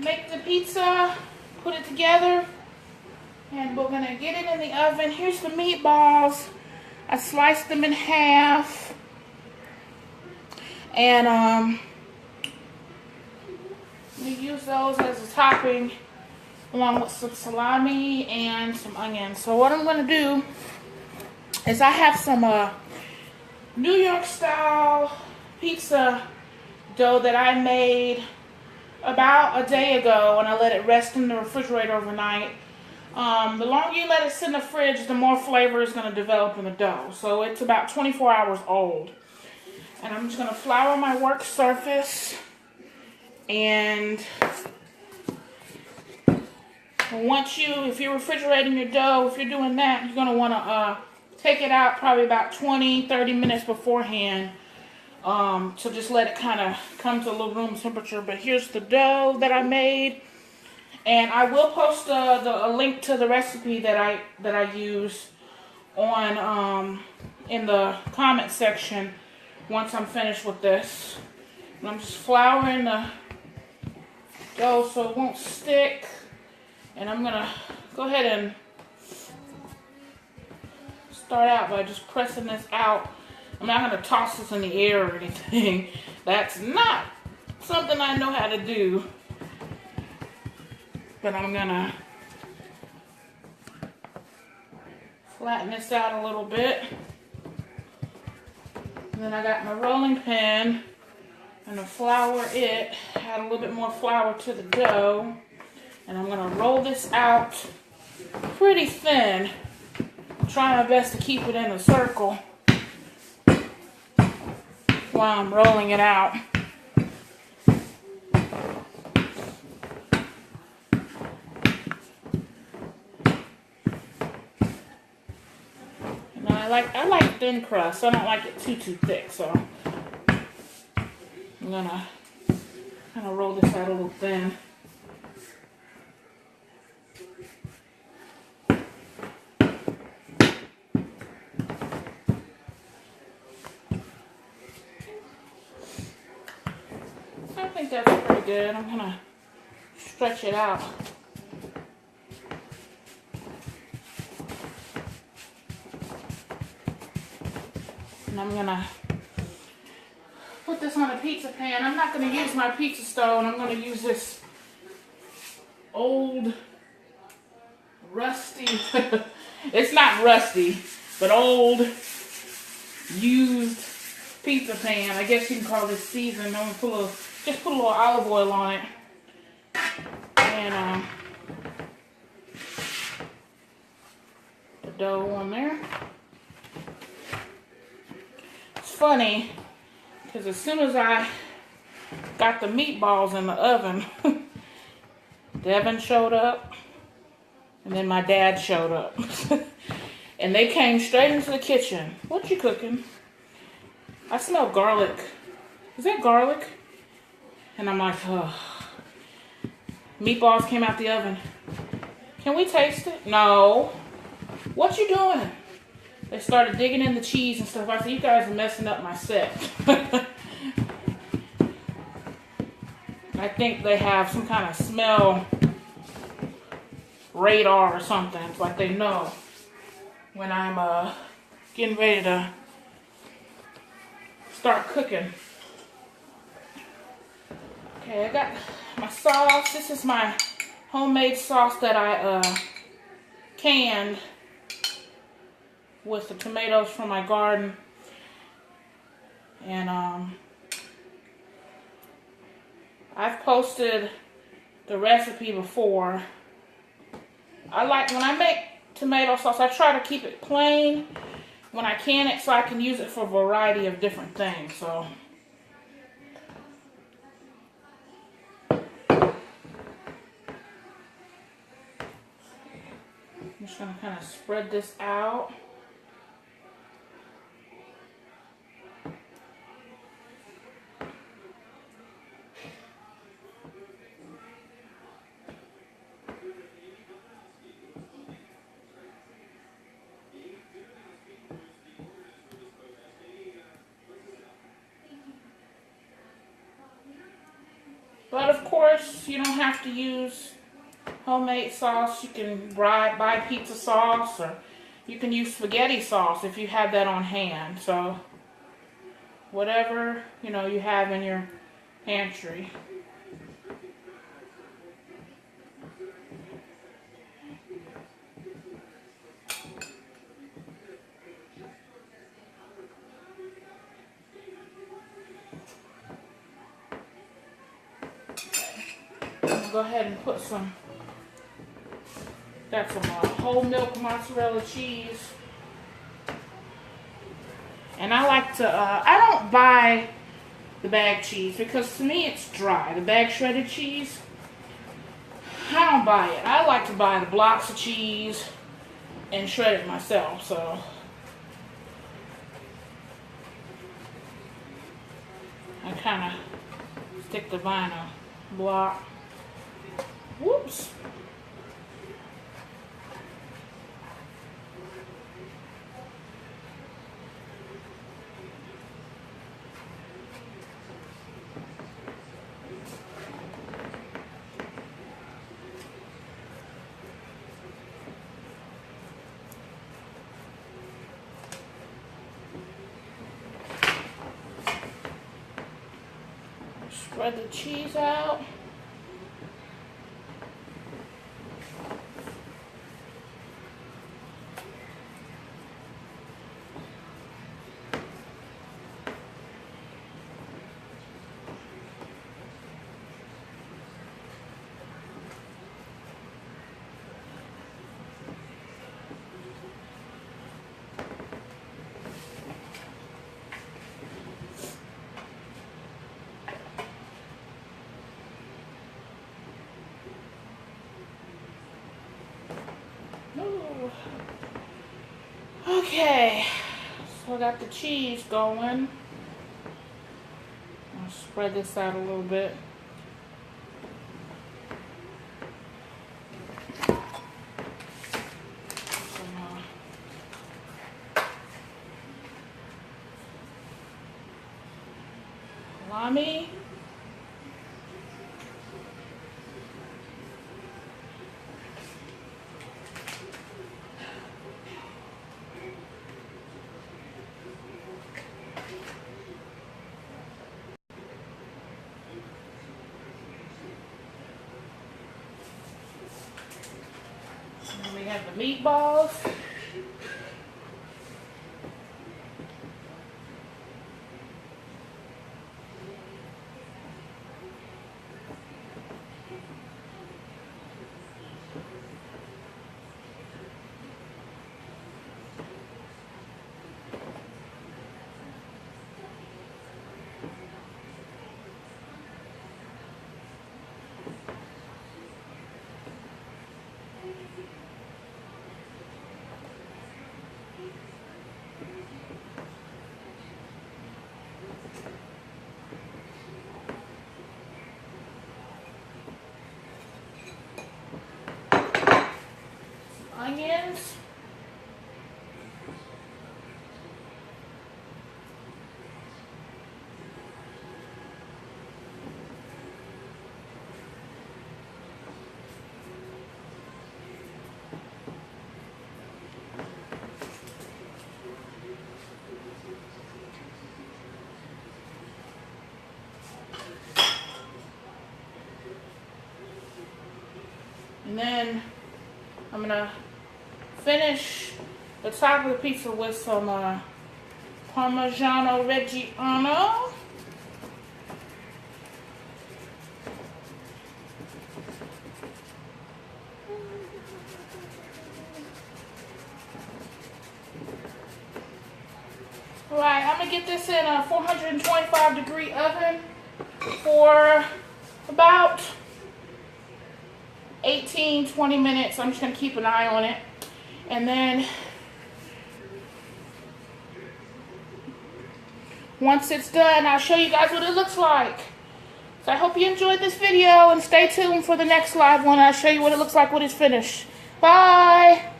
make the pizza, put it together, and we're gonna get it in the oven. Here's the meatballs. I sliced them in half, and we use those as a topping along with some salami and some onions. So what I'm gonna do is I have some New York style pizza dough that I made about a day ago, and I let it rest in the refrigerator overnight. The longer you let it sit in the fridge, the more flavor is going to develop in the dough. So it's about 24 hours old. And I'm just going to flour my work surface. And if you're refrigerating your dough, if you're doing that, you're going to want to take it out probably about 20-30 minutes beforehand. So just let it kind of come to a little room temperature. But here's the dough that I made. And I will post a link to the recipe that I use on in the comment section once I'm finished with this. And I'm just flouring the dough so it won't stick. And I'm gonna go ahead and start out by just pressing this out. I'm not gonna toss this in the air or anything. That's not something I know how to do. But I'm gonna flatten this out a little bit. And then I got my rolling pin. I'm gonna flour it, add a little bit more flour to the dough. And I'm gonna roll this out pretty thin. I'm trying my best to keep it in a circle while I'm rolling it out. I like thin crust. I don't like it too thick, so I'm gonna kind of roll this out a little thin. I think that's pretty good. I'm gonna stretch it out. And I'm gonna put this on a pizza pan. I'm not gonna use my pizza stove. I'm gonna use this old, rusty, it's not rusty, but old, used pizza pan. I guess you can call this seasoned. I'm gonna just put a little olive oil on it. And the dough on there. Funny, because as soon as I got the meatballs in the oven, Devin showed up, and then my dad showed up. And they came straight into the kitchen. What you cooking? I smell garlic. Is that garlic? And I'm like, oh. Meatballs came out the oven. Can we taste it? No. What you doing? They started digging in the cheese and stuff. I said, you guys are messing up my set. I think they have some kind of smell radar or something. It's like they know when I'm getting ready to start cooking. Okay, I got my sauce. This is my homemade sauce that I canned with the tomatoes from my garden. And I've posted the recipe before. I like, when I make tomato sauce, I try to keep it plain when I can it so I can use it for a variety of different things. So I'm just going to kind of spread this out. But of course, you don't have to use homemade sauce. You can buy pizza sauce, or you can use spaghetti sauce if you have that on hand. So whatever, you know, you have in your pantry. Go ahead and put some, got some whole milk mozzarella cheese. And I like to, I don't buy the bag cheese because to me it's dry. The bag shredded cheese, I don't buy it. I like to buy the blocks of cheese and shred it myself, so. I kind of stick the vinyl block. Whoops. Spread the cheese out. Okay, so I got the cheese going. I'll spread this out a little bit. Some salami. We have the meatballs. Onions. And then I'm gonna finish the top of the pizza with some Parmigiano Reggiano. Alright, I'm gonna get this in a 425-degree oven for about 18-20 minutes. I'm just going to keep an eye on it. And then once it's done, I'll show you guys what it looks like. So I hope you enjoyed this video and stay tuned for the next live one. I'll show you what it looks like when it's finished. Bye!